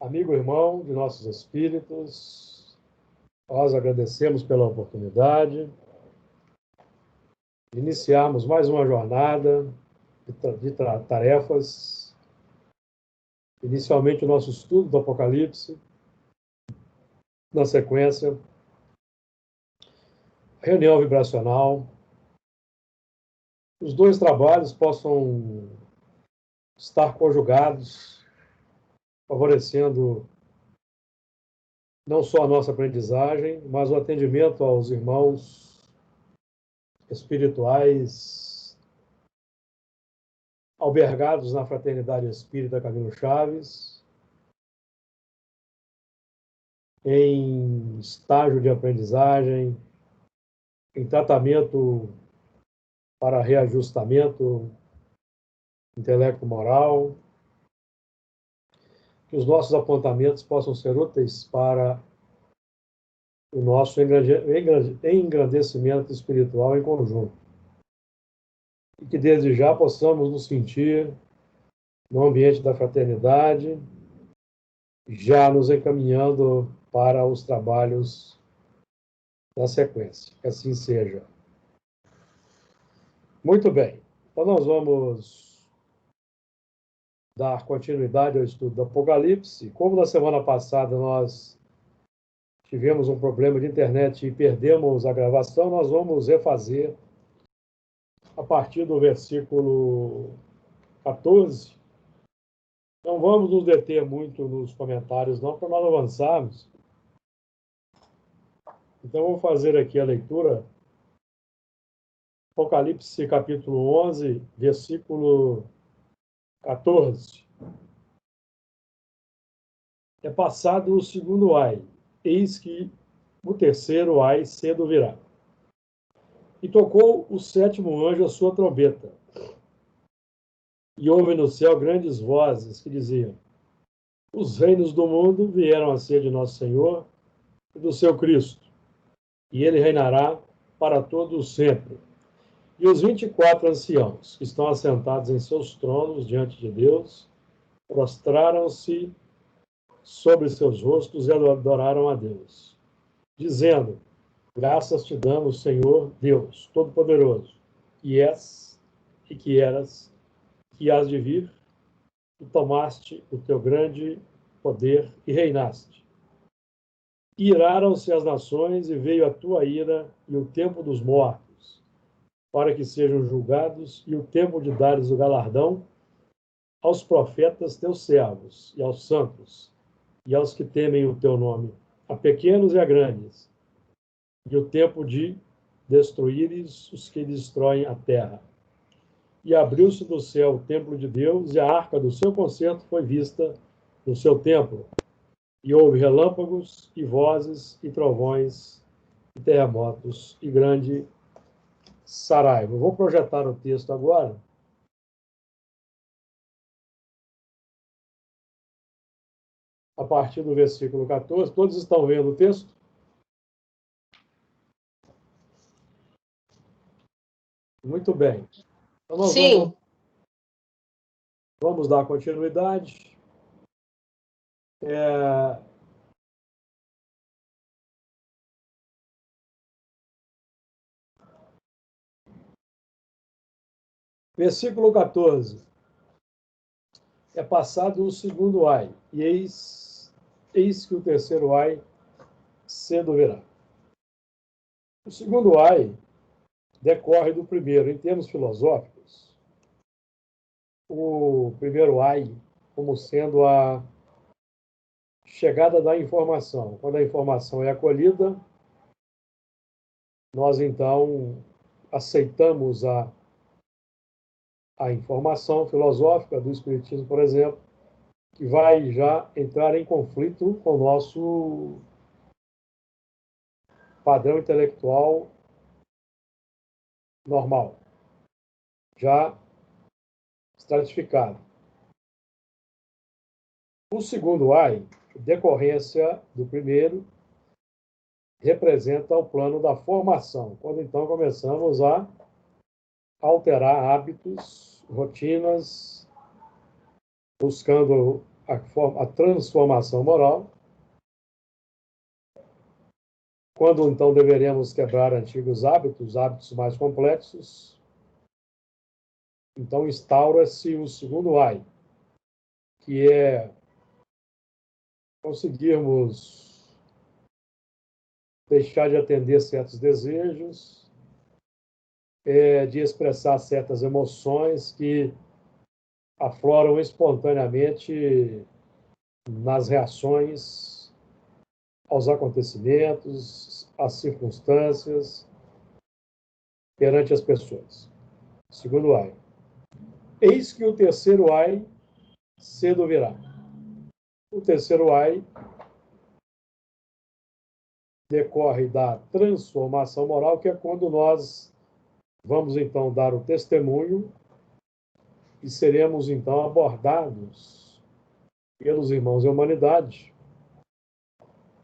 Amigo irmão de nossos espíritos, nós agradecemos pela oportunidade de iniciarmos mais uma jornada de tarefas. Inicialmente, o nosso estudo do Apocalipse, na sequência, reunião vibracional. Os dois trabalhos possam estar conjugados, favorecendo não só a nossa aprendizagem, mas o atendimento aos irmãos espirituais albergados na Fraternidade Espírita Camilo Chaves, em estágio de aprendizagem, em tratamento para reajustamento intelecto-moral, que os nossos apontamentos possam ser úteis para o nosso engrandecimento espiritual em conjunto. E que desde já possamos nos sentir no ambiente da fraternidade, já nos encaminhando para os trabalhos da sequência. Que assim seja. Muito bem. Então nós vamos dar continuidade ao estudo do Apocalipse. Como na semana passada nós tivemos um problema de internet e perdemos a gravação, nós vamos refazer a partir do versículo 14. Não vamos nos deter muito nos comentários, não, para nós avançarmos. Então, vou fazer aqui a leitura. Apocalipse, capítulo 11, versículo 14. É passado o segundo ai, eis que o terceiro ai cedo virá. E tocou o sétimo anjo a sua trombeta. E houve no céu grandes vozes que diziam: os reinos do mundo vieram a ser de nosso Senhor e do seu Cristo, e ele reinará para todo sempre. E os 24 anciãos, que estão assentados em seus tronos diante de Deus, prostraram-se sobre seus rostos e adoraram a Deus, dizendo: graças te damos, Senhor Deus Todo-Poderoso, que és e que eras, que hás de vir, e tomaste o teu grande poder e reinaste. E iraram-se as nações e veio a tua ira e o tempo dos mortos, para que sejam julgados, e o tempo de dares o galardão aos profetas teus servos e aos santos, e aos que temem o teu nome, a pequenos e a grandes, e o tempo de destruíres os que destroem a terra. E abriu-se do céu o templo de Deus, e a arca do seu concerto foi vista no seu templo. E houve relâmpagos, e vozes, e trovões, e terremotos, e grande saraiva. Vou projetar o texto agora. A partir do versículo 14. Todos estão vendo o texto? Muito bem. Então nós Sim. Vamos dar continuidade. Versículo 14. É passado o segundo ai, e eis que o terceiro ai cedo virá. O segundo ai decorre do primeiro. Em termos filosóficos, o primeiro ai como sendo a chegada da informação. Quando a informação é acolhida, nós então aceitamos a informação filosófica do Espiritismo, por exemplo, que vai já entrar em conflito com o nosso padrão intelectual normal, já estratificado. O segundo ai, decorrência do primeiro, representa o plano da formação, quando então começamos a alterar hábitos, rotinas, buscando a transformação moral, quando então deveremos quebrar antigos hábitos mais complexos, então instaura-se o segundo AI, que é conseguirmos deixar de atender certos desejos, de expressar certas emoções que afloram espontaneamente nas reações aos acontecimentos, às circunstâncias, perante as pessoas. Segundo ai. Eis que o terceiro ai cedo virá. O terceiro ai decorre da transformação moral, que é quando nós vamos então dar o testemunho e seremos então abordados pelos irmãos da humanidade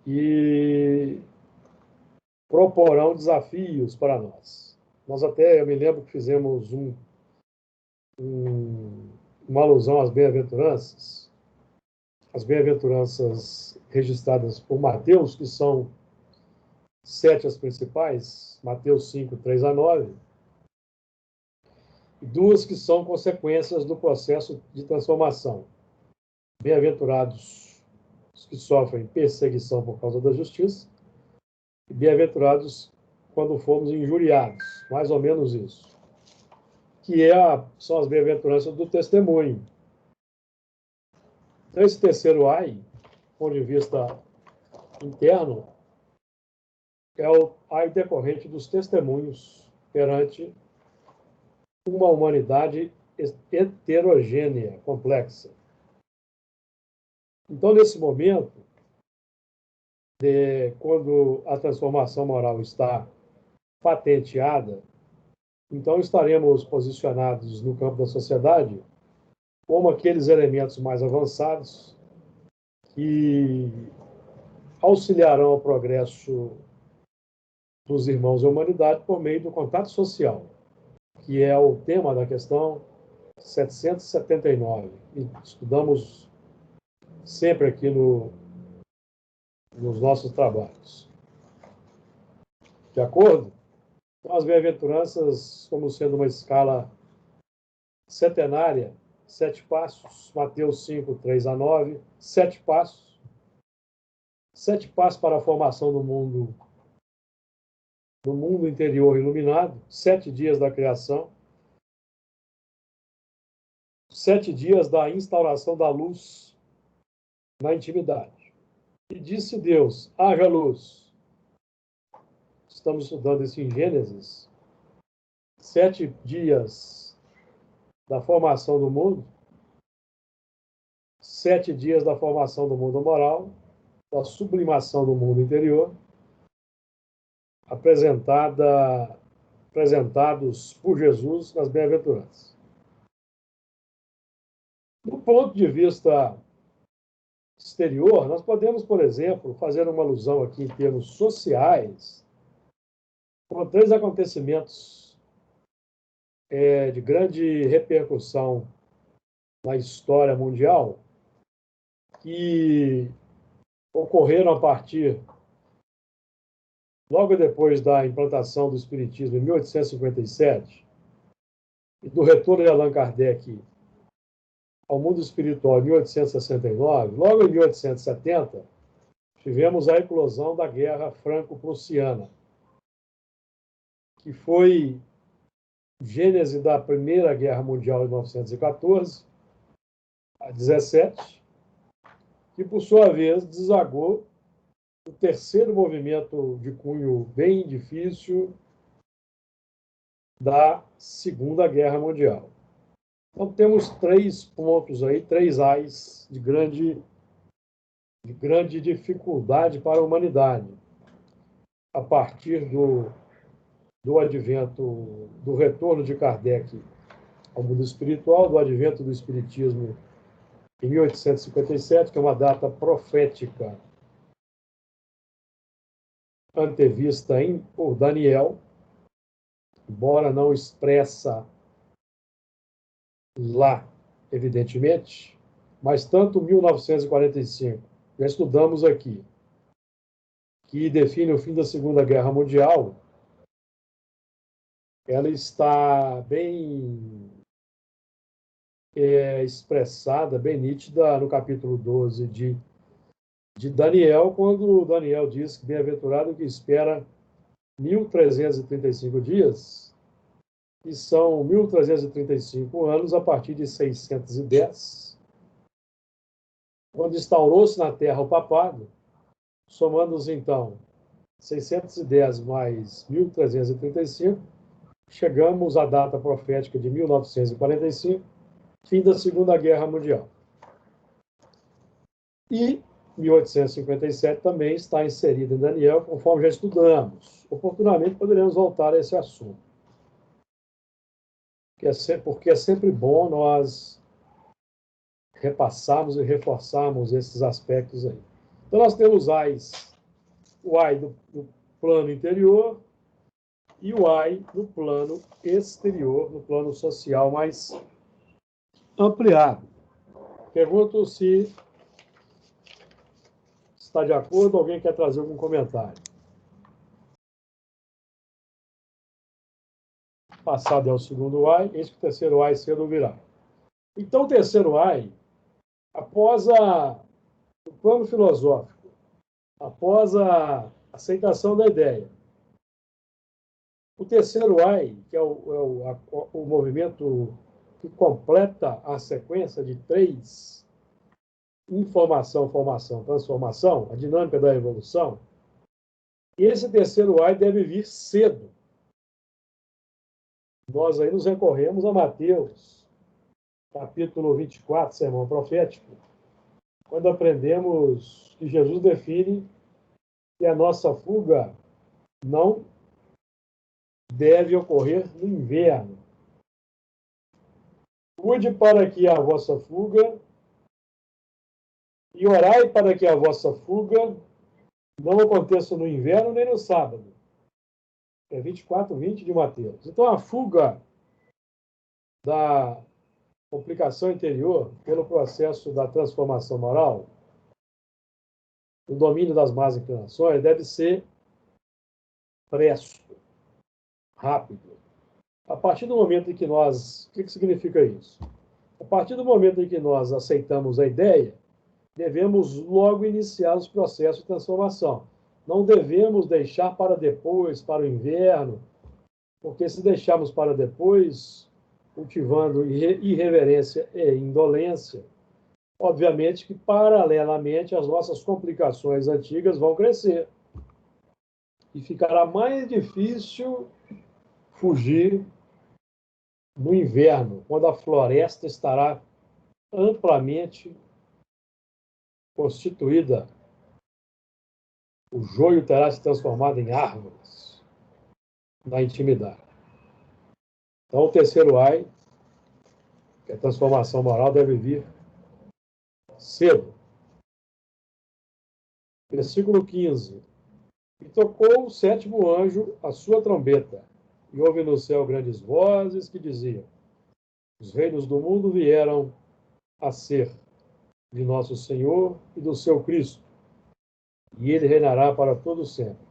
e proporão desafios para nós. Eu me lembro que fizemos uma alusão às bem-aventuranças, as bem-aventuranças registradas por Mateus, que são 7 as principais, Mateus 5, 3 a 9, e 2 que são consequências do processo de transformação. Bem-aventurados os que sofrem perseguição por causa da justiça, e bem-aventurados quando formos injuriados, mais ou menos isso, que são as bem-aventuranças do testemunho. Então, esse terceiro ai, do ponto de vista interno, é o ai decorrente dos testemunhos perante uma humanidade heterogênea, complexa. Então, nesse momento, quando a transformação moral está patenteada, então estaremos posicionados no campo da sociedade como aqueles elementos mais avançados que auxiliarão ao progresso dos irmãos da humanidade por meio do contato social, que é o tema da questão 779. E estudamos sempre aqui nos nossos trabalhos. De acordo? Então, as bem-aventuranças, como sendo uma escala centenária, 7 passos, Mateus 5, 3 a 9, 7 passos. 7 passos para a formação do mundo interior iluminado, 7 dias da criação, 7 dias da instauração da luz na intimidade. E disse Deus, haja luz. Estamos estudando isso em Gênesis. 7 dias da formação do mundo, 7 dias da formação do mundo moral, da sublimação do mundo interior, apresentados por Jesus nas bem-aventuranças. Do ponto de vista exterior, nós podemos, por exemplo, fazer uma alusão aqui em termos sociais, com 3 acontecimentos de grande repercussão na história mundial, que ocorreram a partir, logo depois da implantação do Espiritismo em 1857, e do retorno de Allan Kardec ao mundo espiritual em 1869, logo em 1870, tivemos a eclosão da Guerra Franco-Prussiana, que foi gênese da Primeira Guerra Mundial em 1914 a 17, que, por sua vez, desagou o terceiro movimento de cunho bem difícil da Segunda Guerra Mundial. Então, temos 3 pontos aí, 3 ais de grande dificuldade para a humanidade, a partir do advento, do retorno de Kardec ao mundo espiritual, do advento do Espiritismo em 1857, que é uma data profética antevista por Daniel, embora não expressa lá, evidentemente, Mas tanto 1945, já estudamos aqui, que define o fim da Segunda Guerra Mundial, ela está bem expressada, bem nítida no capítulo 12 de Daniel, quando Daniel diz que bem-aventurado que espera 1.335 dias, e são 1.335 anos a partir de 610, quando instaurou-se na Terra o papado, somando-os então 610 mais 1.335, chegamos à data profética de 1945, fim da Segunda Guerra Mundial. E 1857 também está inserido em Daniel, conforme já estudamos. Oportunamente poderemos voltar a esse assunto, porque é sempre bom nós repassarmos e reforçarmos esses aspectos aí. Então, nós temos o AI do plano interior e o AI no plano exterior, no plano social mais ampliado. Pergunto se está de acordo, alguém quer trazer algum comentário. Passado é o segundo AI, eis que o terceiro AI cedo virá. Então, o terceiro AI, após o plano filosófico, após a aceitação da ideia, o terceiro AI, que é o movimento que completa a sequência de 3, informação, formação, transformação, a dinâmica da evolução, e esse terceiro AI deve vir cedo. Nós aí nos recorremos a Mateus, capítulo 24, sermão profético, quando aprendemos que Jesus define que a nossa fuga não deve ocorrer no inverno. Cuide para que a vossa fuga e orai para que a vossa fuga não aconteça no inverno nem no sábado. É 24:20 de Mateus. Então, a fuga da complicação interior pelo processo da transformação moral, o domínio das más inclinações, deve ser presto, rápido. A partir do momento em que nós... O que significa isso? A partir do momento em que nós aceitamos a ideia, devemos logo iniciar os processos de transformação. Não devemos deixar para depois, para o inverno, porque se deixarmos para depois, cultivando irreverência e indolência, obviamente que, paralelamente, as nossas complicações antigas vão crescer. E ficará mais difícil fugir no inverno, quando a floresta estará amplamente constituída. O joio terá se transformado em árvores na intimidade. Então, o terceiro AI, que é a transformação moral, deve vir cedo. Versículo 15. E tocou o sétimo anjo a sua trombeta, e houve no céu grandes vozes que diziam: os reinos do mundo vieram a ser de nosso Senhor e do seu Cristo, e ele reinará para todo sempre.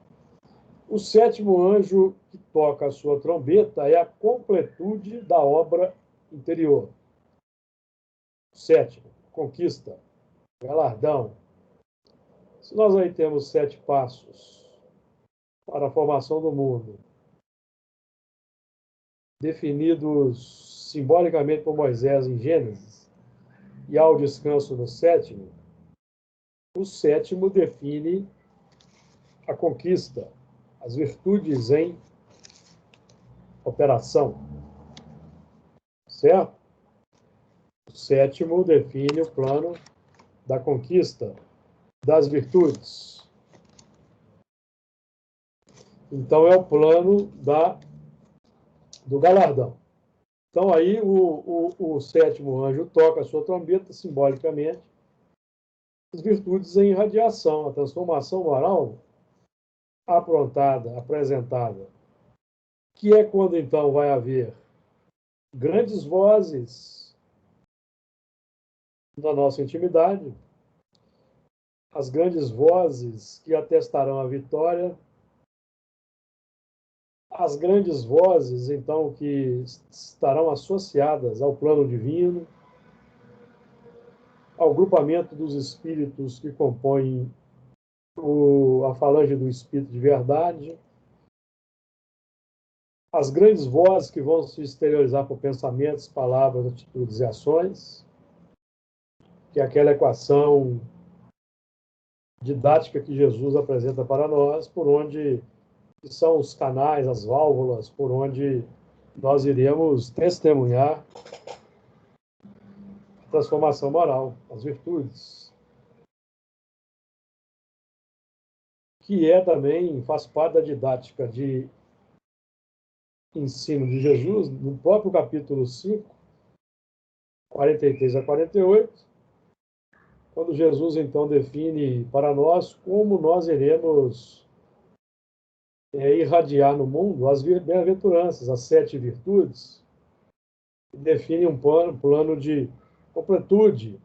O sétimo anjo que toca a sua trombeta é a completude da obra interior. Sétimo, conquista, galardão. Se nós aí temos 7 passos para a formação do mundo, definidos simbolicamente por Moisés em Gênesis, e ao descanso no sétimo, o sétimo define a conquista, as virtudes em operação, certo? O sétimo define o plano da conquista das virtudes. Então, é o plano do galardão. Então, aí, o sétimo anjo toca a sua trombeta, simbolicamente, as virtudes em irradiação, a transformação moral aprontada, apresentada, que é quando, então, vai haver grandes vozes na nossa intimidade, as grandes vozes que atestarão a vitória, as grandes vozes, então, que estarão associadas ao plano divino, ao grupamento dos espíritos que compõem a falange do Espírito de Verdade, as grandes vozes que vão se exteriorizar por pensamentos, palavras, atitudes e ações, que é aquela equação didática que Jesus apresenta para nós, por onde são os canais, as válvulas, por onde nós iremos testemunhar a transformação moral, as virtudes, que é também, faz parte da didática de ensino de Jesus, no próprio capítulo 5, 43 a 48, quando Jesus, então, define para nós como nós iremos irradiar no mundo as bem-aventuranças, as 7 virtudes, e define um plano de completude,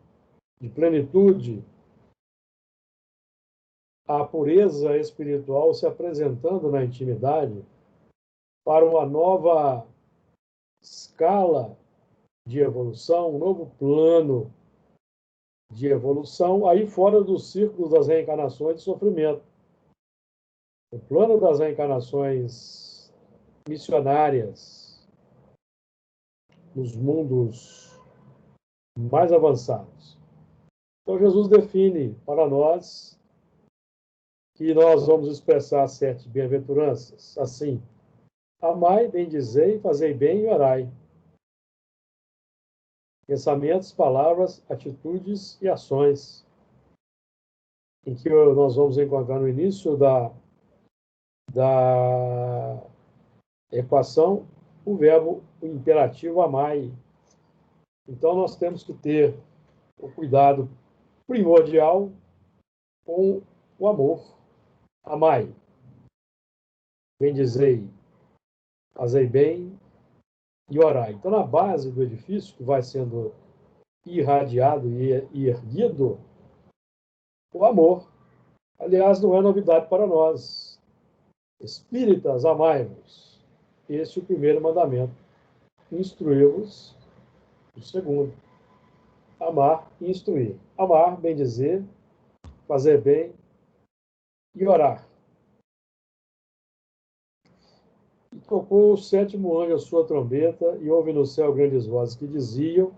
de plenitude, a pureza espiritual se apresentando na intimidade para uma nova escala de evolução, um novo plano de evolução, aí fora dos círculos das reencarnações de sofrimento. O plano das reencarnações missionárias nos mundos mais avançados. Então, Jesus define para nós que nós vamos expressar 7 bem-aventuranças, assim: amai, bendizei, fazei bem e orai. Pensamentos, palavras, atitudes e ações, em que nós vamos encontrar no início da equação o verbo, o imperativo amai. Então, nós temos que ter o cuidado primordial com o amor. Amai, bendizei, fazei bem e orai. Então, na base do edifício, que vai sendo irradiado e erguido, o amor. Aliás, não é novidade para nós. Espíritas, amai-vos. Este é o primeiro mandamento. Instruí-vos, o segundo. Amar e instruir. Amar, bem dizer, fazer bem e orar. E tocou o 7º anjo a sua trombeta, e houve no céu grandes vozes que diziam: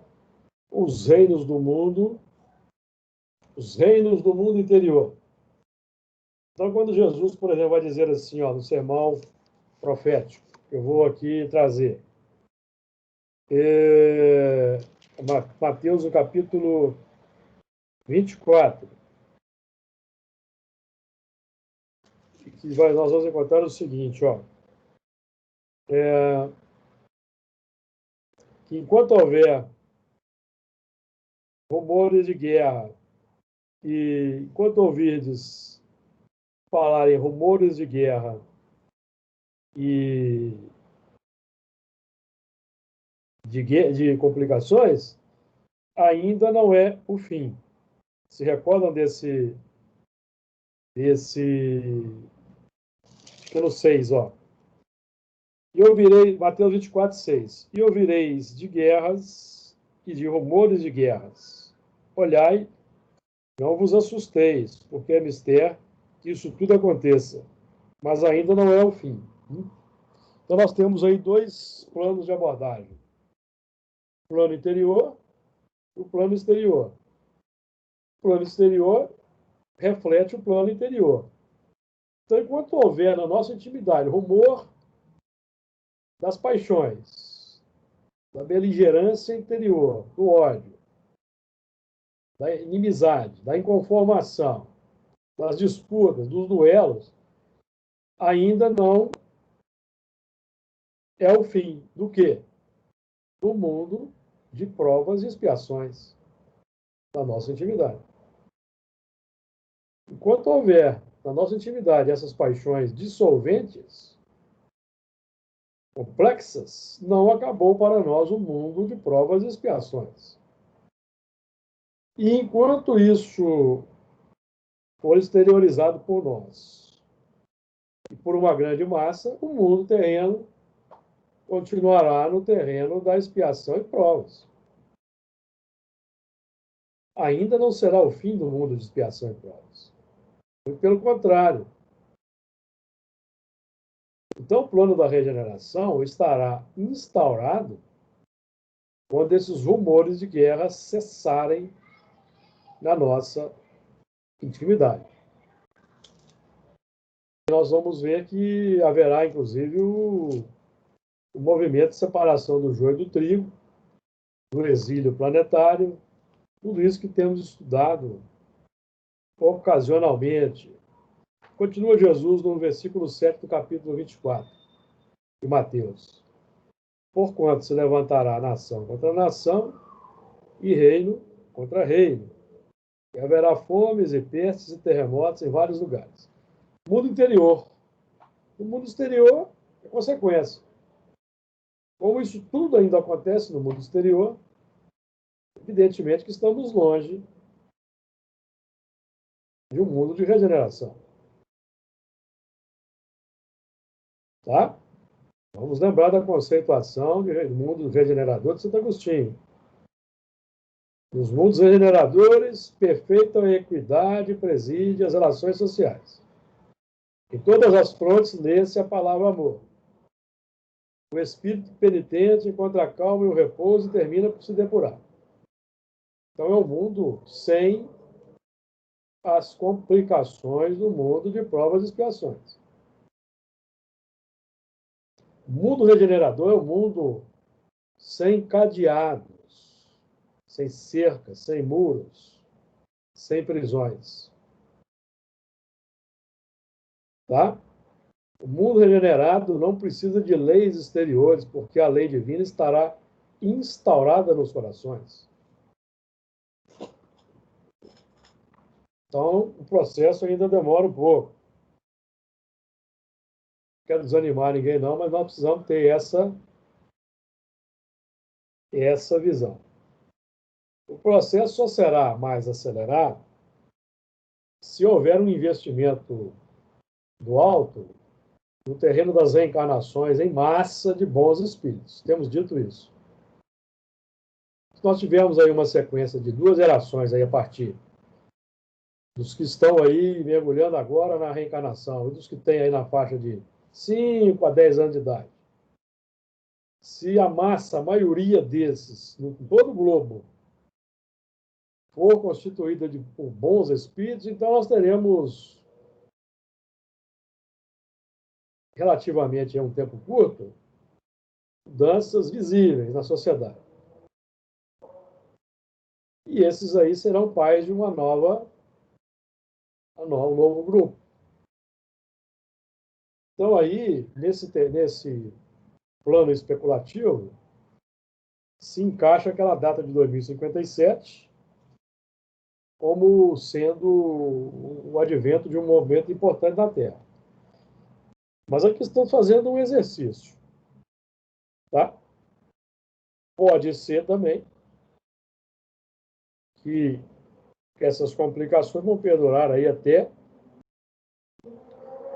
os reinos do mundo interior. Então, quando Jesus, por exemplo, vai dizer assim, no sermão profético, eu vou aqui trazer, Mateus, no capítulo 24, que nós vamos encontrar o seguinte, que enquanto houver rumores de guerra, e enquanto ouvirdes falar em rumores de guerra e de complicações, ainda não é o fim. Se recordam desse pelo 6, E ouvirei, Mateus 24, 6. E ouvireis de guerras e de rumores de guerras. Olhai, não vos assusteis, porque é mister que isso tudo aconteça. Mas ainda não é o fim. Então, nós temos aí 2 planos de abordagem: o plano interior e o plano exterior. O plano exterior reflete o plano interior. Então, enquanto houver na nossa intimidade rumor das paixões, da beligerância interior, do ódio, da inimizade, da inconformação, das disputas, dos duelos, ainda não é o fim do quê? Do mundo de provas e expiações da nossa intimidade. Enquanto houver na nossa intimidade essas paixões dissolventes, complexas, não acabou para nós o mundo de provas e expiações. E enquanto isso for exteriorizado por nós e por uma grande massa, o mundo terreno continuará no terreno da expiação e provas. Ainda não será o fim do mundo de expiação e provas. Muito pelo contrário. Então, o plano da regeneração estará instaurado quando esses rumores de guerra cessarem na nossa intimidade. Nós vamos ver que haverá, inclusive, o movimento de separação do joio do trigo, do exílio planetário, tudo isso que temos estudado ocasionalmente. Continua Jesus no versículo 7 do capítulo 24 de Mateus. Porquanto se levantará nação contra nação e reino contra reino. E haverá fomes e pestes e terremotos em vários lugares. Mundo interior. O mundo exterior é consequência. Como isso tudo ainda acontece no mundo exterior, evidentemente que estamos longe de um mundo de regeneração. Tá? Vamos lembrar da conceituação de mundo regenerador de Santo Agostinho. Nos mundos regeneradores, perfeita equidade preside as relações sociais. Em todas as frontes lê-se a palavra amor. O espírito penitente encontra a calma e o repouso e termina por se depurar. Então é um mundo sem as complicações do mundo de provas e expiações. O mundo regenerador é um mundo sem cadeados, sem cercas, sem muros, sem prisões. Tá? O mundo regenerado não precisa de leis exteriores, porque a lei divina estará instaurada nos corações. Então, o processo ainda demora um pouco. Não quero desanimar ninguém, não, mas nós precisamos ter essa visão. O processo só será mais acelerado se houver um investimento do alto no terreno das reencarnações em massa de bons espíritos. Temos dito isso. Nós tivemos aí uma sequência de 2 gerações aí a partir dos que estão aí mergulhando agora na reencarnação e dos que têm aí na faixa de 5 a 10 anos de idade. Se a massa, a maioria desses, em todo o globo, for constituída por bons espíritos, então nós teremos, relativamente a um tempo curto, mudanças visíveis na sociedade. E esses aí serão pais de um novo grupo. Então aí, nesse plano especulativo, se encaixa aquela data de 2057 como sendo o advento de um momento importante na Terra. Mas aqui estamos fazendo um exercício. Tá? Pode ser também que essas complicações vão perdurar aí até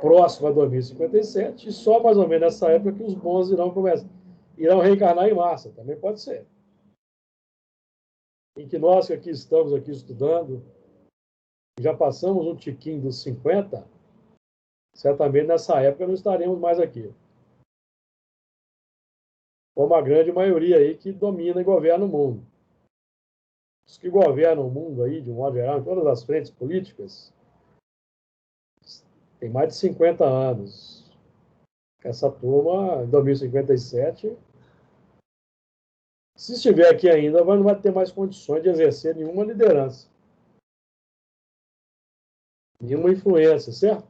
próximo a 2057, e só mais ou menos nessa época que os bons irão reencarnar em massa. Também pode ser. Em que nós que aqui estamos aqui estudando, já passamos um tiquinho dos 50, certamente nessa época não estaremos mais aqui. Como a grande maioria aí que domina e governa o mundo. Os que governam o mundo aí, de um modo geral, em todas as frentes políticas, tem mais de 50 anos. Essa turma, em 2057, se estiver aqui ainda, não vai ter mais condições de exercer nenhuma liderança, nenhuma influência, certo?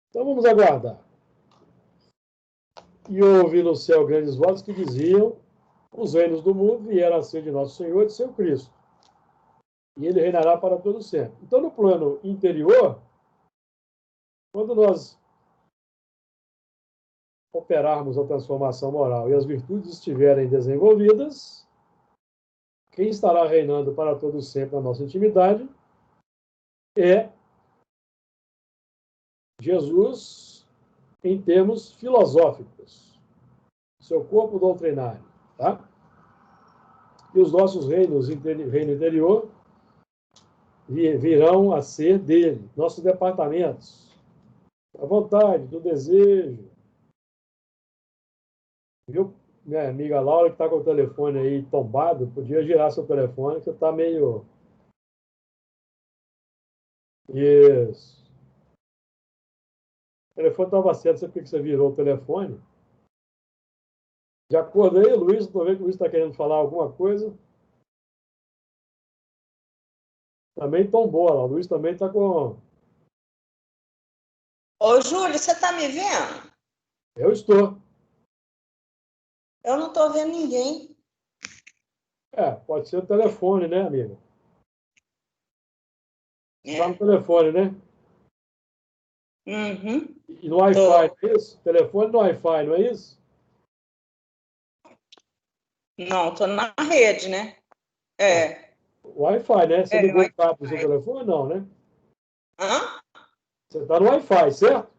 Então vamos aguardar. E ouvi no céu grandes vozes que diziam: os reinos do mundo vieram a ser de nosso Senhor e de seu Cristo, e ele reinará para todo sempre. Então, no plano interior, quando nós operarmos a transformação moral e as virtudes estiverem desenvolvidas, quem estará reinando para todo sempre na nossa intimidade é Jesus em termos filosóficos, seu corpo doutrinário, tá? E os nossos reinos, reino interior, virão a ser dele, nossos departamentos, a vontade, do desejo. Viu? Minha amiga Laura, que está com o telefone aí tombado, podia girar seu telefone, que você está meio... Isso. O telefone estava certo, você porque você virou o telefone. De acordo aí, Luiz, estou vendo que o Luiz está querendo falar alguma coisa. Também tombou, lá. O Luiz também está com... Ô, Júlio, você está me vendo? Eu estou. Eu não estou vendo ninguém. Pode ser o telefone, né, amiga? Está no É. telefone, né? Uhum. E no Wi-Fi, não é isso? Telefone no Wi-Fi, não é isso? Não, estou na rede, né? É. Wi-Fi, né? Você ligou Wi-Fi. o cabo do seu telefone? Não, né? Hã? Você está no Wi-Fi, certo?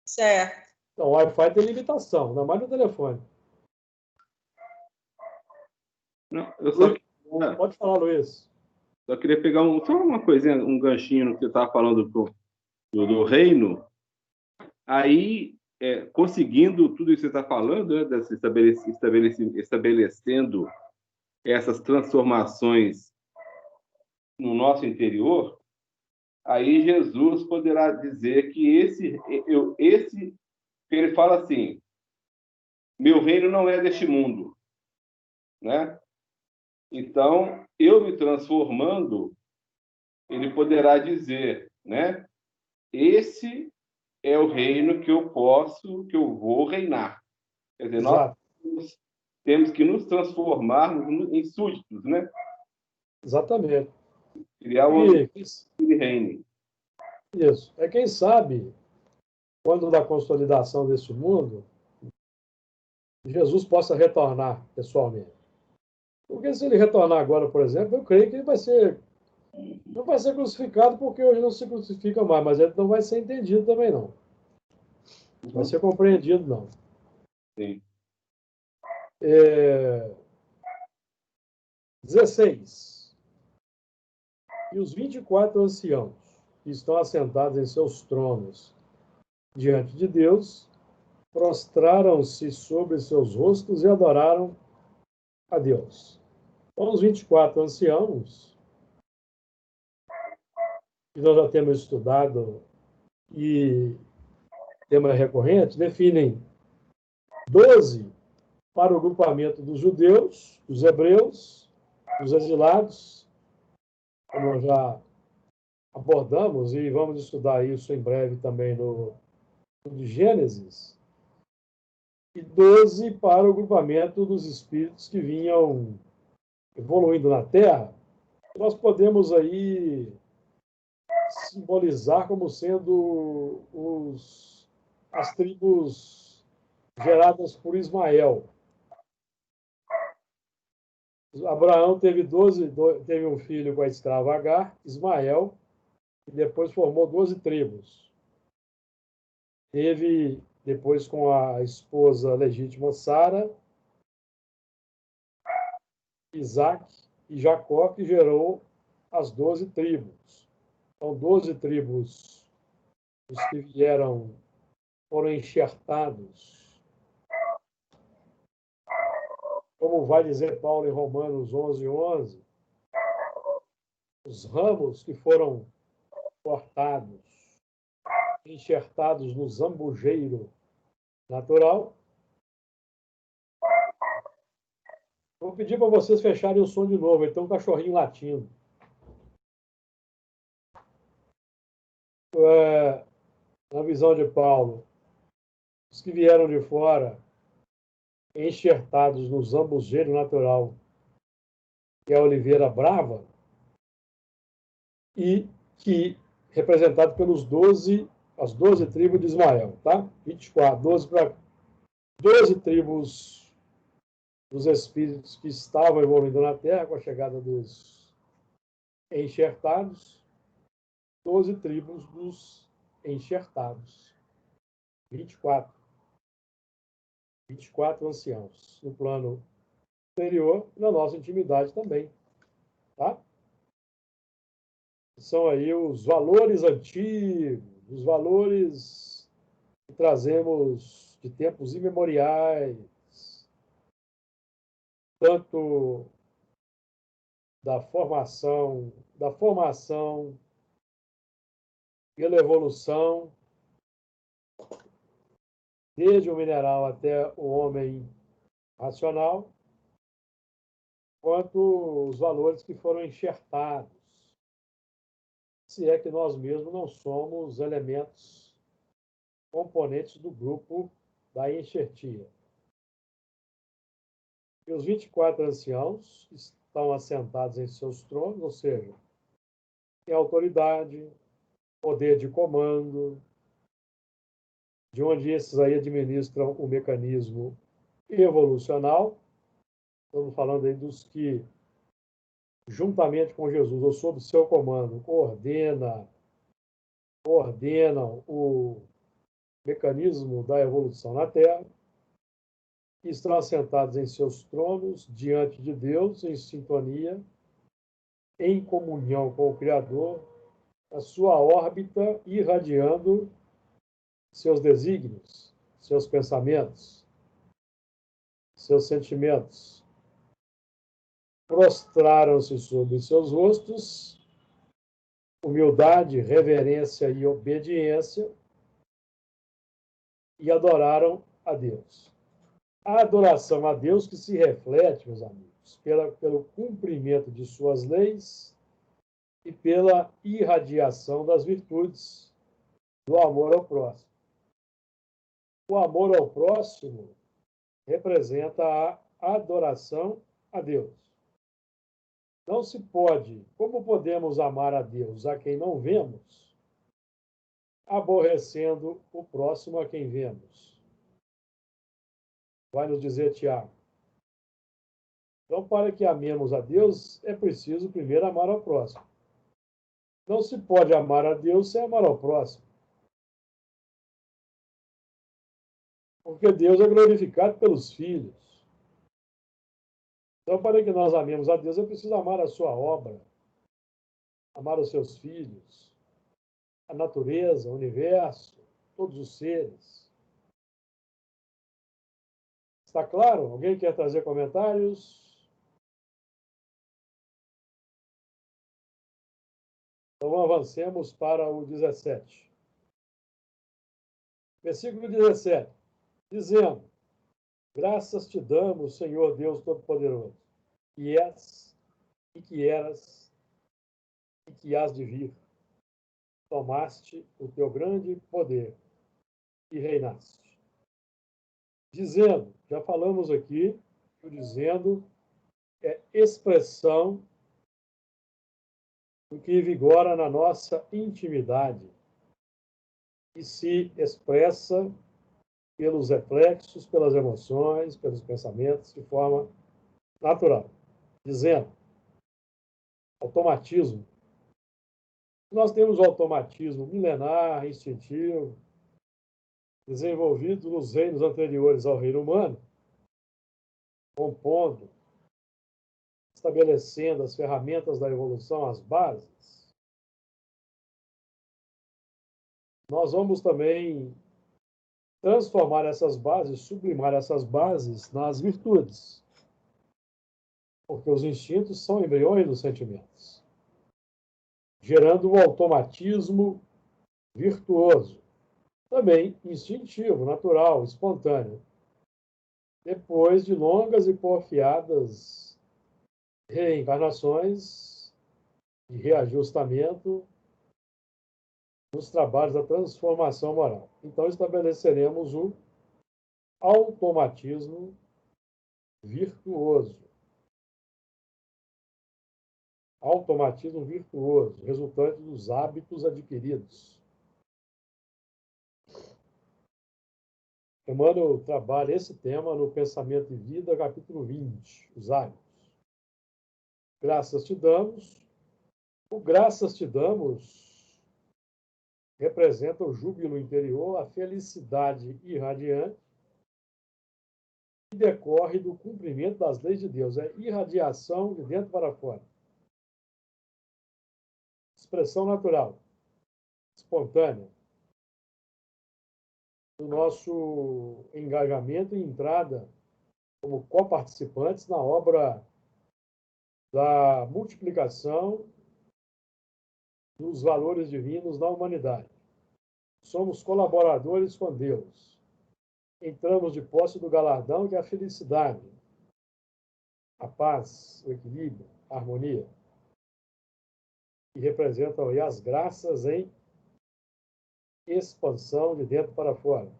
Certo. Então, o Wi-Fi tem limitação, ainda mais no telefone. Não, eu Pode falar, Luiz. só queria pegar só uma coisinha, um ganchinho no que você estava falando do reino. Aí, conseguindo tudo isso que você está falando, né, estabelecendo essas transformações no nosso interior, aí Jesus poderá dizer que ele fala assim, meu reino não é deste mundo, né? Então, eu me transformando, ele poderá dizer, né? Esse é o reino que eu vou reinar. Quer dizer, Exato. nós temos que nos transformarmos em súditos, né? Exatamente. Criar um ambiente que reine. Isso. Quem sabe, quando da consolidação desse mundo, Jesus possa retornar pessoalmente. Porque se ele retornar agora, por exemplo, eu creio que ele não vai ser crucificado, porque hoje não se crucifica mais, mas ele não vai ser entendido também, não. Não vai ser compreendido, não. Sim. 16. E os 24 anciãos que estão assentados em seus tronos diante de Deus, prostraram-se sobre seus rostos e adoraram a Deus. Então, os 24 anciãos, que nós já temos estudado e tema recorrente, definem 12 para o grupamento dos judeus, dos hebreus, dos exilados, como nós já abordamos, e vamos estudar isso em breve também no de Gênesis, e 12 para o grupamento dos espíritos que vinham evoluindo na Terra. Nós podemos aí simbolizar como sendo as tribos geradas por Ismael. Abraão teve um filho com a escrava Agar, Ismael, e depois formou 12 tribos. Teve, depois, com a esposa legítima Sara, Isaac e Jacó, que gerou as 12 tribos. Então, 12 tribos, os que foram enxertados, como vai dizer Paulo em Romanos 11:11, os ramos que foram cortados, enxertados no zambujeiro natural. Vou pedir para vocês fecharem o som de novo, então um cachorrinho latindo. Na visão de Paulo, os que vieram de fora, enxertados no zambujeiro natural, que é a oliveira brava, e que, representado pelos as 12 tribos de Ismael, tá? 24, 12 tribos dos espíritos que estavam evoluindo na Terra com a chegada dos enxertados, 12 tribos dos enxertados, 24. 24 anciãos no plano superior e na nossa intimidade também. Tá? São aí os valores antigos, os valores que trazemos de tempos imemoriais, tanto da formação pela evolução, desde o mineral até o homem racional, quanto os valores que foram enxertados, se é que nós mesmos não somos elementos componentes do grupo da enxertia. E os 24 anciãos estão assentados em seus tronos, ou seja, têm autoridade, poder de comando, de onde esses aí administram o mecanismo evolucional. Estamos falando aí dos que, juntamente com Jesus, ou sob seu comando, coordenam o mecanismo da evolução na Terra, que estão assentados em seus tronos, diante de Deus, em sintonia, em comunhão com o Criador, a sua órbita irradiando seus desígnios, seus pensamentos, seus sentimentos. Prostraram-se sobre seus rostos, humildade, reverência e obediência, e adoraram a Deus. A adoração a Deus que se reflete, meus amigos, pelo cumprimento de suas leis e pela irradiação das virtudes do amor ao próximo. O amor ao próximo representa a adoração a Deus. Não se pode, como podemos amar a Deus a quem não vemos, aborrecendo o próximo a quem vemos? Vai nos dizer Tiago. Então, para que amemos a Deus, é preciso primeiro amar ao próximo. Não se pode amar a Deus sem amar ao próximo. Porque Deus é glorificado pelos filhos. Então, para que nós amemos a Deus, é preciso amar a sua obra, amar os seus filhos, a natureza, o universo, todos os seres. Está claro? Alguém quer trazer comentários? Então, avancemos para o 17. Versículo 17. Dizendo: graças te damos, Senhor Deus Todo-Poderoso, que és, e que eras, e que hás de vir. Tomaste o teu grande poder e reinaste. Dizendo, já falamos aqui, o dizendo é expressão do que vigora na nossa intimidade e se expressa pelos reflexos, pelas emoções, pelos pensamentos, de forma natural. Dizendo, automatismo. Nós temos o automatismo milenar, instintivo, desenvolvido nos reinos anteriores ao reino humano, compondo, estabelecendo as ferramentas da evolução, as bases. Nós vamos também transformar essas bases, sublimar essas bases nas virtudes, porque os instintos são embriões dos sentimentos, gerando um automatismo virtuoso, também instintivo, natural, espontâneo, depois de longas e porfiadas reencarnações e reajustamento nos trabalhos da transformação moral. Então, estabeleceremos o automatismo virtuoso. Automatismo virtuoso, resultante dos hábitos adquiridos. Emmanuel trabalha esse tema no Pensamento e Vida, capítulo 20, os hábitos. Graças te damos. O graças te damos representa o júbilo interior, a felicidade irradiante que decorre do cumprimento das leis de Deus. É irradiação de dentro para fora. Expressão natural, espontânea, do nosso engajamento e entrada como coparticipantes na obra da multiplicação dos valores divinos na humanidade. Somos colaboradores com Deus. Entramos de posse do galardão que é a felicidade, a paz, o equilíbrio, a harmonia, que representam aí as graças em expansão de dentro para fora.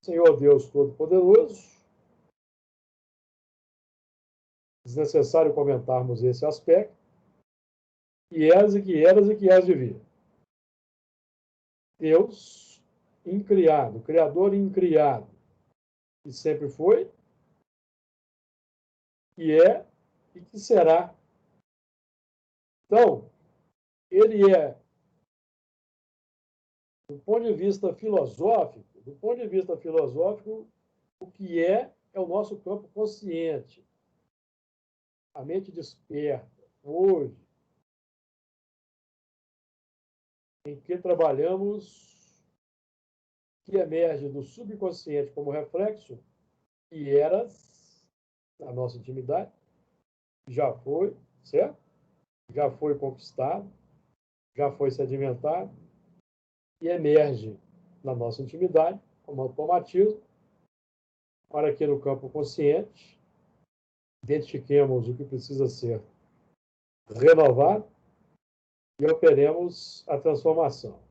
Senhor Deus Todo-Poderoso, desnecessário comentarmos esse aspecto, que és e que eras e que és de vir. Deus incriado, Criador incriado, que sempre foi, que é e que será. Então, ele é, do ponto de vista filosófico, o que é o nosso campo consciente, a mente desperta, hoje, em que trabalhamos, que emerge do subconsciente como reflexo, que eras na nossa intimidade, já foi, certo? Já foi conquistado, já foi sedimentado, e emerge na nossa intimidade, como automatismo, para que no campo consciente identifiquemos o que precisa ser renovado e operemos a transformação.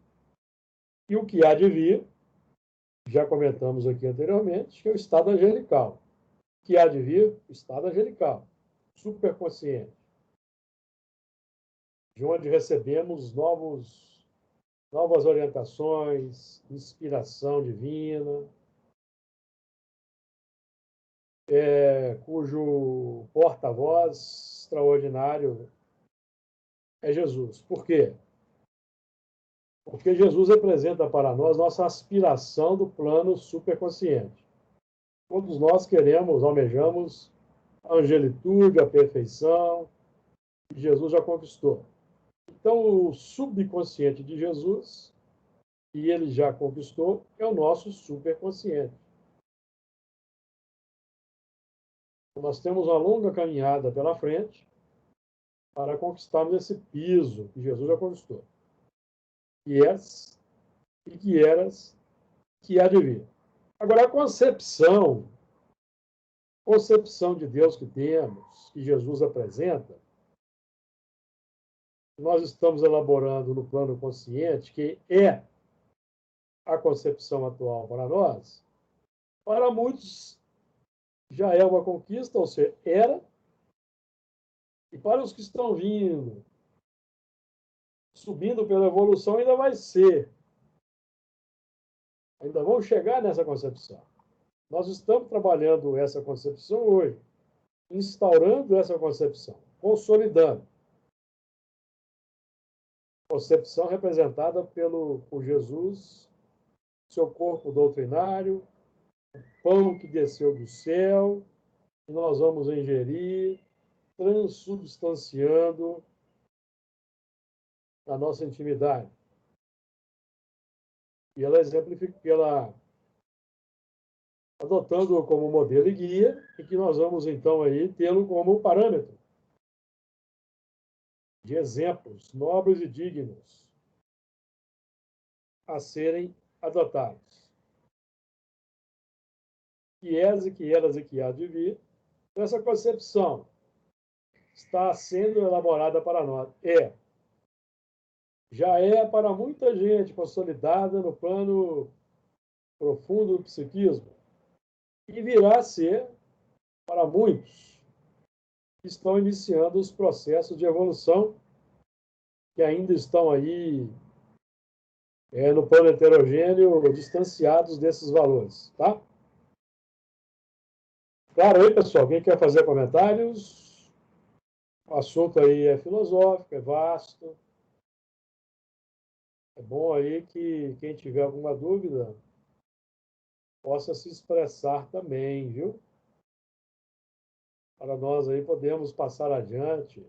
E o que há de vir, já comentamos aqui anteriormente, que é o estado angelical. O que há de vir, o estado angelical, superconsciente, de onde recebemos novas orientações, inspiração divina, cujo porta-voz extraordinário é Jesus. Por quê? Porque Jesus representa para nós nossa aspiração do plano superconsciente. Todos nós queremos, almejamos a angelitude, a perfeição, que Jesus já conquistou. Então, o subconsciente de Jesus, que ele já conquistou, é o nosso superconsciente. Nós temos uma longa caminhada pela frente para conquistarmos esse piso que Jesus já conquistou. Que és e que eras, que há de vir. Agora, a concepção de Deus que temos, que Jesus apresenta, nós estamos elaborando no plano consciente, que é a concepção atual para nós, para muitos já é uma conquista, ou seja, era, e para os que estão vindo, subindo pela evolução, ainda vai ser. Ainda vão chegar nessa concepção. Nós estamos trabalhando essa concepção hoje, instaurando essa concepção, consolidando. Concepção representada por Jesus, seu corpo doutrinário, o pão que desceu do céu, que nós vamos ingerir, transubstanciando a nossa intimidade. E ela exemplifica, adotando como modelo e guia, e que nós vamos, então, aí tê-lo como parâmetro de exemplos nobres e dignos a serem adotados. Que és e que eras e que há de vir, essa concepção está sendo elaborada para nós. Já é para muita gente consolidada no plano profundo do psiquismo, e virá a ser para muitos que estão iniciando os processos de evolução, que ainda estão aí no plano heterogêneo, distanciados desses valores, tá? Claro aí, pessoal, quem quer fazer comentários? O assunto aí é filosófico, é vasto. É bom aí que quem tiver alguma dúvida possa se expressar também, viu? Para nós aí podemos passar adiante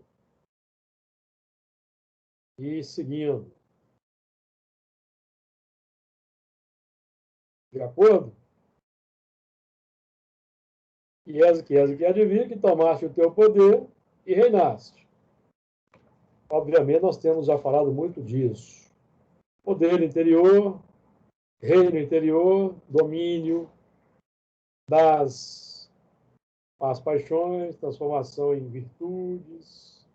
e ir seguindo. De acordo? Que és, que há de vir, que tomaste o teu poder e reinaste. Obviamente, nós temos já falado muito disso. Poder interior, reino interior, domínio das paixões, transformação em virtudes,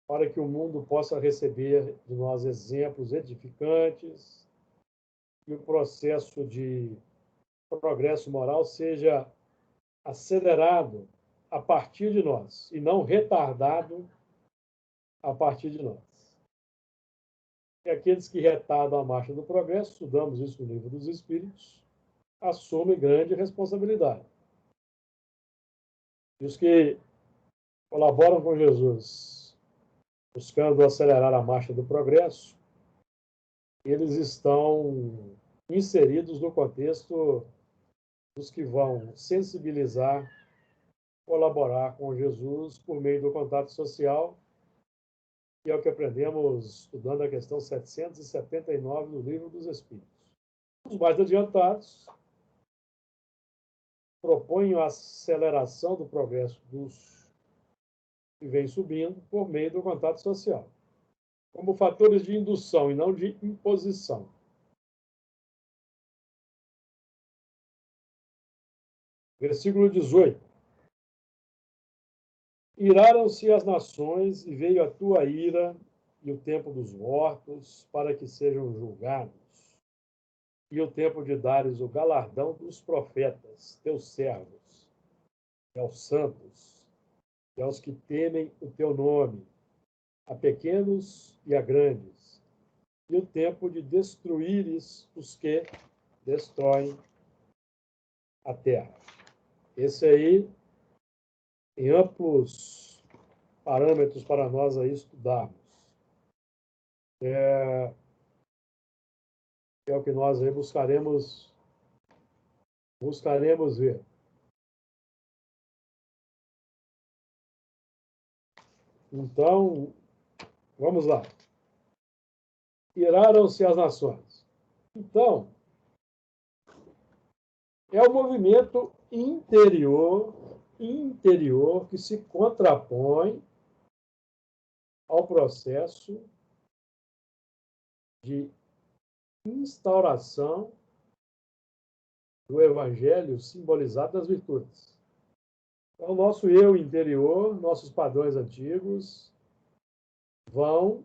para que o mundo possa receber de nós exemplos edificantes e o processo de progresso moral seja acelerado a partir de nós e não retardado a partir de nós. E aqueles que retardam a marcha do progresso, estudamos isso no Livro dos Espíritos, assumem grande responsabilidade. E os que colaboram com Jesus, buscando acelerar a marcha do progresso, eles estão inseridos no contexto dos que vão sensibilizar, colaborar com Jesus por meio do contato social, que é o que aprendemos estudando a questão 779 do Livro dos Espíritos. Os mais adiantados propõem a aceleração do progresso dos que vem subindo por meio do contato social, como fatores de indução e não de imposição. Versículo 18. Iraram-se as nações e veio a tua ira e o tempo dos mortos para que sejam julgados, e o tempo de dares o galardão dos profetas, teus servos, e aos santos, e aos que temem o teu nome, a pequenos e a grandes, e o tempo de destruíres os que destroem a terra. Esse aí, em amplos parâmetros para nós aí estudarmos. É o que nós aí buscaremos ver. Então, vamos lá. Iraram-se as nações. Então, é o movimento interior que se contrapõe ao processo de instauração do evangelho simbolizado das virtudes. Então, o nosso eu interior, nossos padrões antigos, vão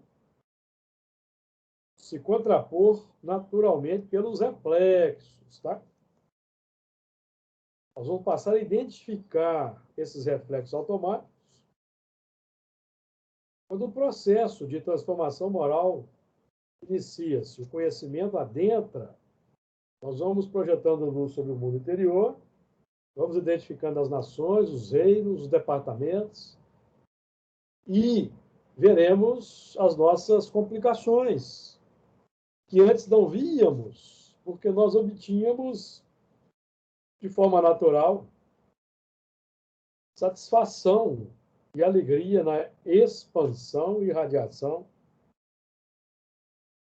se contrapor naturalmente pelos reflexos, tá? Nós vamos passar a identificar esses reflexos automáticos quando o processo de transformação moral inicia-se, o conhecimento adentra, nós vamos projetando luz sobre o mundo interior, vamos identificando as nações, os reinos, os departamentos e veremos as nossas complicações, que antes não víamos, porque nós obtínhamos de forma natural satisfação e alegria na expansão e radiação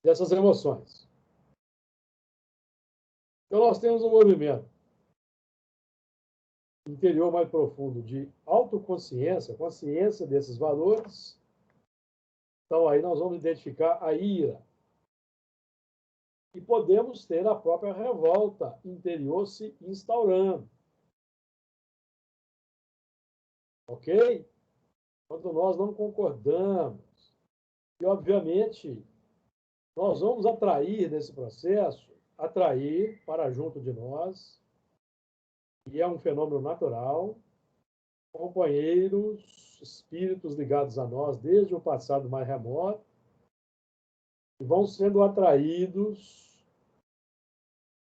dessas emoções. Então, nós temos um movimento interior mais profundo de autoconsciência, consciência desses valores. Então, aí nós vamos identificar a ira. E podemos ter a própria revolta interior se instaurando. Ok? Quando nós não concordamos. E, obviamente, nós vamos atrair nesse processo, atrair para junto de nós, e é um fenômeno natural, companheiros, espíritos ligados a nós desde o passado mais remoto, e vão sendo atraídos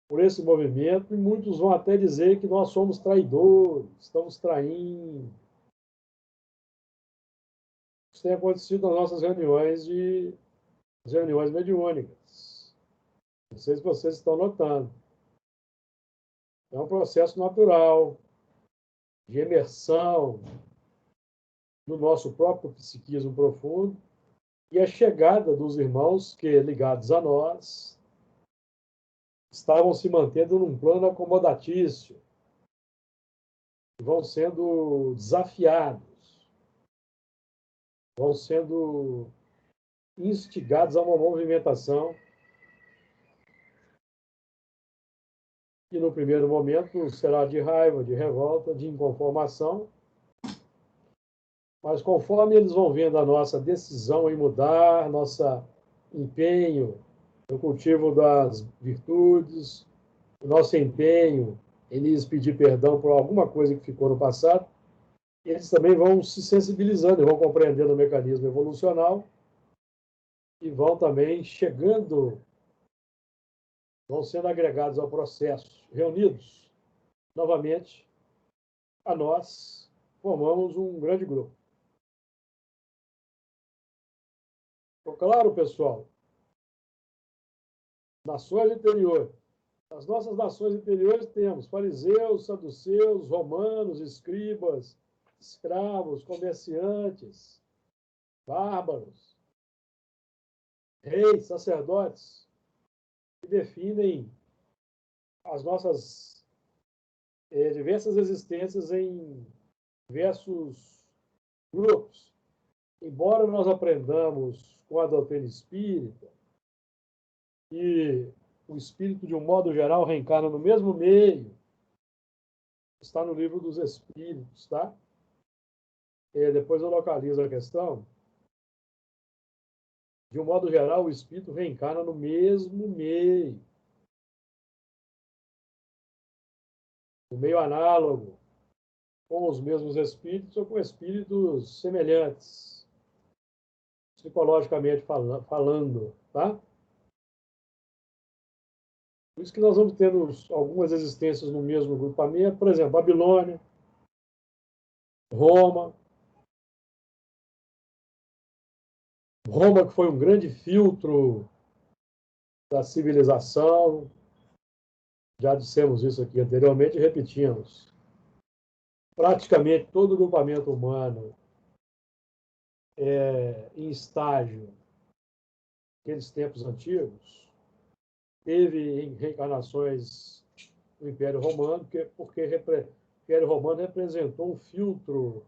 por esse movimento, e muitos vão até dizer que nós somos traidores, estamos traindo. Isso tem acontecido nas nossas reuniões mediúnicas. Não sei se vocês estão notando. É um processo natural de imersão no nosso próprio psiquismo profundo, e a chegada dos irmãos que, ligados a nós, estavam se mantendo num plano acomodatício, vão sendo desafiados, vão sendo instigados a uma movimentação que, no primeiro momento, será de raiva, de revolta, de inconformação, mas conforme eles vão vendo a nossa decisão em mudar, nosso empenho no cultivo das virtudes, o nosso empenho em lhes pedir perdão por alguma coisa que ficou no passado, eles também vão se sensibilizando, vão compreendendo o mecanismo evolucional e vão também chegando, vão sendo agregados ao processo, reunidos novamente a nós, formamos um grande grupo. Ficou claro, pessoal? Nações interiores. Nas nossas nações interiores temos fariseus, saduceus, romanos, escribas, escravos, comerciantes, bárbaros, reis, sacerdotes, que definem as nossas diversas existências em diversos grupos. Embora nós aprendamos com a doutrina espírita que o espírito, de um modo geral, reencarna no mesmo meio, está no livro dos Espíritos, tá? Depois eu localizo a questão. De um modo geral, o espírito reencarna no mesmo meio. No meio análogo, com os mesmos espíritos ou com espíritos semelhantes, psicologicamente falando, tá? Por isso que nós vamos tendo algumas existências no mesmo grupamento, por exemplo, Babilônia, Roma, que foi um grande filtro da civilização, já dissemos isso aqui anteriormente e repetimos. Praticamente todo o grupamento humano em estágio, aqueles tempos antigos, teve reencarnações no Império Romano, porque o Império Romano representou um filtro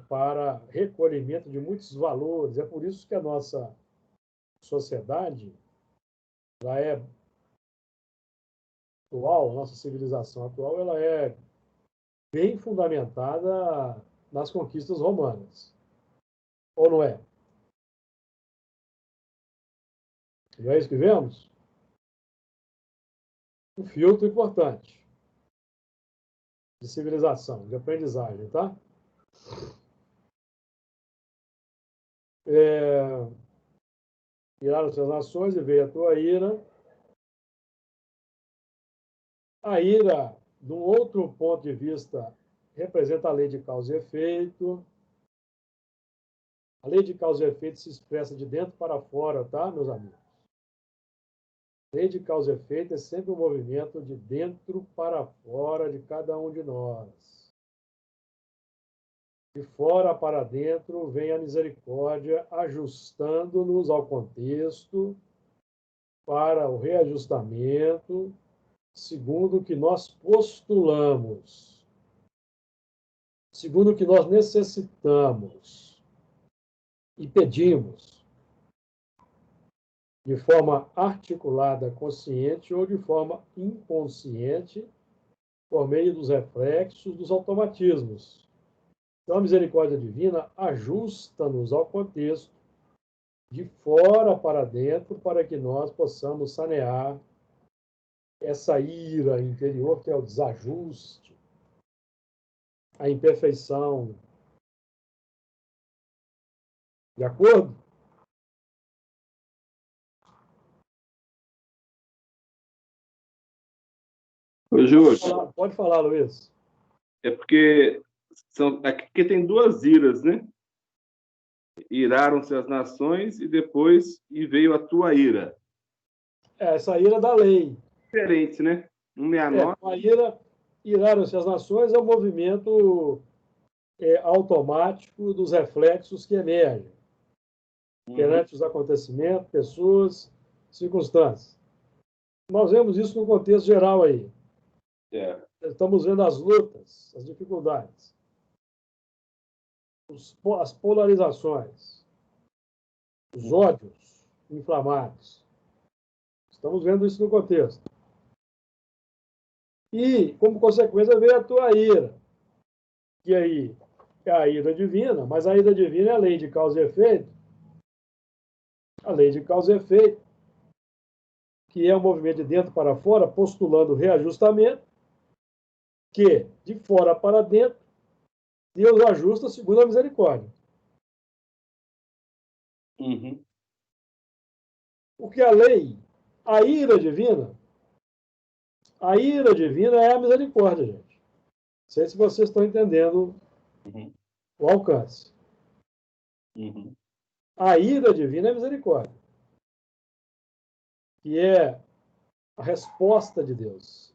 para recolhimento de muitos valores. É por isso que a nossa sociedade ela é atual, a nossa civilização atual, ela é bem fundamentada nas conquistas romanas. Ou não é? Não é isso que vemos? Um filtro importante de civilização, de aprendizagem, tá? Tiraram suas nações e veio a tua ira. A ira, de um outro ponto de vista, representa a lei de causa e efeito. A lei de causa e efeito se expressa de dentro para fora, tá, meus amigos? A lei de causa e efeito é sempre um movimento de dentro para fora de cada um de nós. De fora para dentro vem a misericórdia, ajustando-nos ao contexto para o reajustamento, segundo o que nós postulamos, segundo o que nós necessitamos e pedimos, de forma articulada, consciente ou de forma inconsciente, por meio dos reflexos, dos automatismos. Então, a misericórdia divina ajusta-nos ao contexto, de fora para dentro, para que nós possamos sanear essa ira interior, que é o desajuste, a imperfeição. De acordo? Ô, Júlio, Pode falar, Luiz. é porque aqui tem duas iras, né? Iraram-se as nações e veio a tua ira. Essa ira da lei. Diferente, né? Um é a nossa. A ira, iraram-se as nações, é um movimento automático dos reflexos que emergem perante os acontecimentos, pessoas, circunstâncias. Nós vemos isso no contexto geral aí. Estamos vendo as lutas, as dificuldades, as polarizações, os ódios inflamados. Estamos vendo isso no contexto. E, como consequência, veio a tua ira, que aí é a ira divina, mas a ira divina é a lei de causa e efeito. A lei de causa e efeito, que é um movimento de dentro para fora, postulando reajustamento, que, de fora para dentro, Deus ajusta segundo a misericórdia. Uhum. Porque a ira divina é a misericórdia, gente. Não sei se vocês estão entendendo o alcance. A ira divina é a misericórdia, que é a resposta de Deus.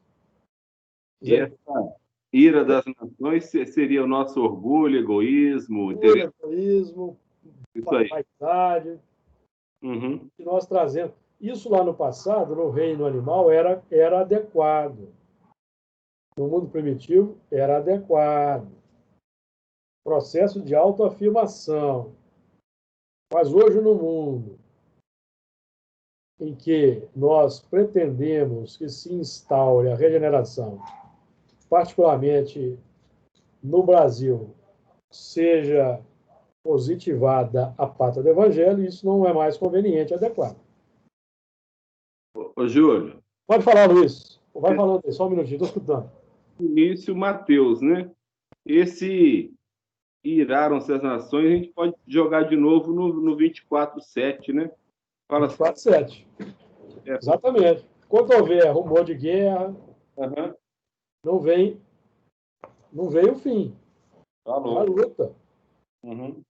E essa ira das nações seria o nosso orgulho, egoísmo, egoísmo, vaidade, que nós trazemos. Isso lá no passado, no reino animal, era adequado. No mundo primitivo, era adequado. Processo de autoafirmação. Mas hoje, no mundo em que nós pretendemos que se instaure a regeneração, particularmente no Brasil, seja positivada a pátria do Evangelho, isso não é mais conveniente e adequado. Ô, Júlio. Pode falar, Luiz. Vai falando aí, só um minutinho, estou escutando. Início, Mateus, né? Esse iraram-se as nações, a gente pode jogar de novo no 24:7, né? Fala 24:7. Exatamente. Quando houver rumor de guerra, não veio o fim. É a luta. Em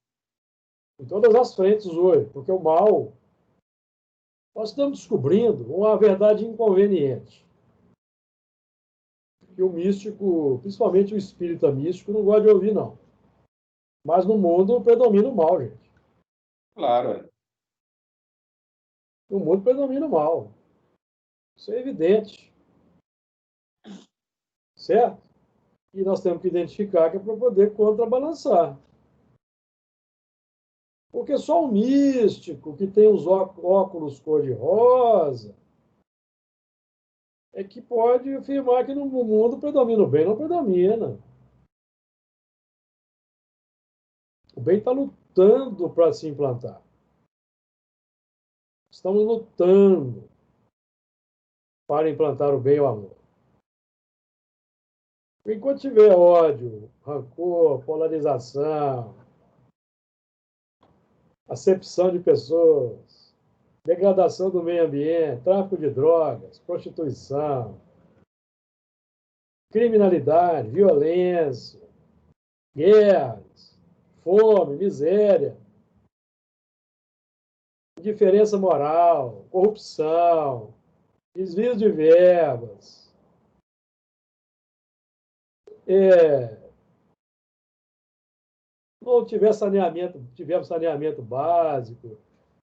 todas as frentes hoje, porque o mal, nós estamos descobrindo uma verdade inconveniente. Que o místico, principalmente o espírita místico, não gosta de ouvir, não. Mas no mundo predomina o mal, gente. Claro. No mundo predomina o mal. Isso é evidente. Certo? E nós temos que identificar que é para poder contrabalançar. Porque só o místico, que tem os óculos cor-de-rosa, é que pode afirmar que no mundo predomina o bem. Não predomina. O bem está lutando para se implantar. Estamos lutando para implantar o bem e o amor. Enquanto tiver ódio, rancor, polarização, acepção de pessoas, degradação do meio ambiente, tráfico de drogas, prostituição, criminalidade, violência, guerras, fome, miséria, indiferença moral, corrupção, desvio de verbas, não tivemos saneamento básico,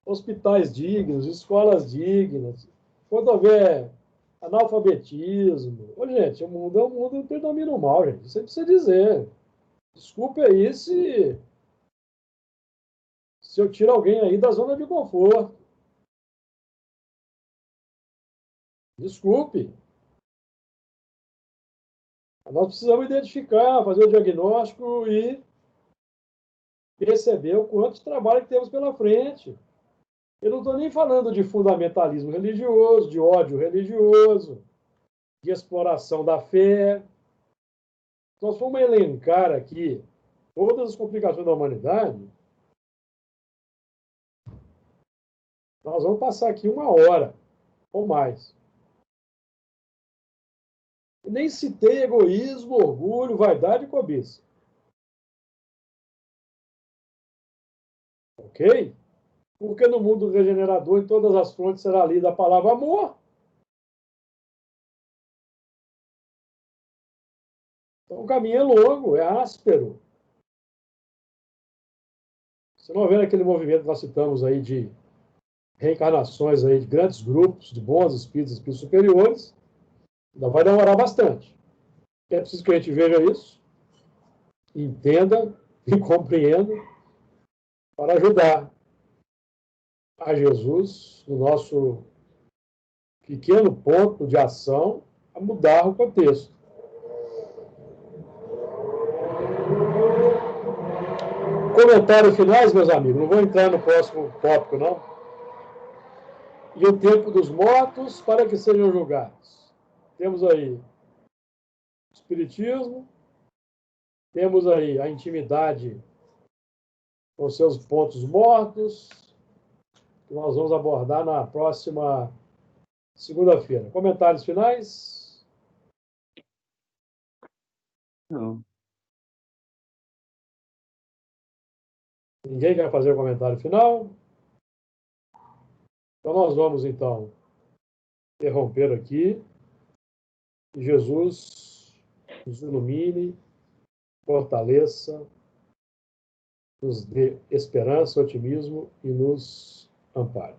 hospitais dignos, escolas dignas, quando houver analfabetismo. Ô, gente, o mundo é um mundo que predomina o mal, gente. Isso aí precisa dizer. Desculpe aí se eu tiro alguém aí da zona de conforto. Desculpe. Nós precisamos identificar, fazer o diagnóstico e perceber o quanto de trabalho que temos pela frente. Eu não estou nem falando de fundamentalismo religioso, de ódio religioso, de exploração da fé. Nós vamos elencar aqui todas as complicações da humanidade. Nós vamos passar aqui 1 hora ou mais. Nem citei egoísmo, orgulho, vaidade e cobiça. Ok? Porque no mundo regenerador, em todas as frontes será lida a palavra amor. Então o caminho é longo, é áspero. Se não houver aquele movimento que nós citamos aí de reencarnações aí de grandes grupos de bons espíritos superiores, ainda vai demorar bastante. É preciso que a gente veja isso, entenda e compreenda para ajudar a Jesus, no nosso pequeno ponto de ação, a mudar o contexto. Comentários finais, meus amigos, não vou entrar no próximo tópico, não. E o tempo dos mortos para que sejam julgados. Temos aí o Espiritismo, temos aí a intimidade com seus pontos mortos, que nós vamos abordar na próxima segunda-feira. Comentários finais? Não. Ninguém quer fazer o comentário final? Então nós vamos, então, interromper aqui. Jesus nos ilumine, fortaleça, nos dê esperança, otimismo e nos ampare.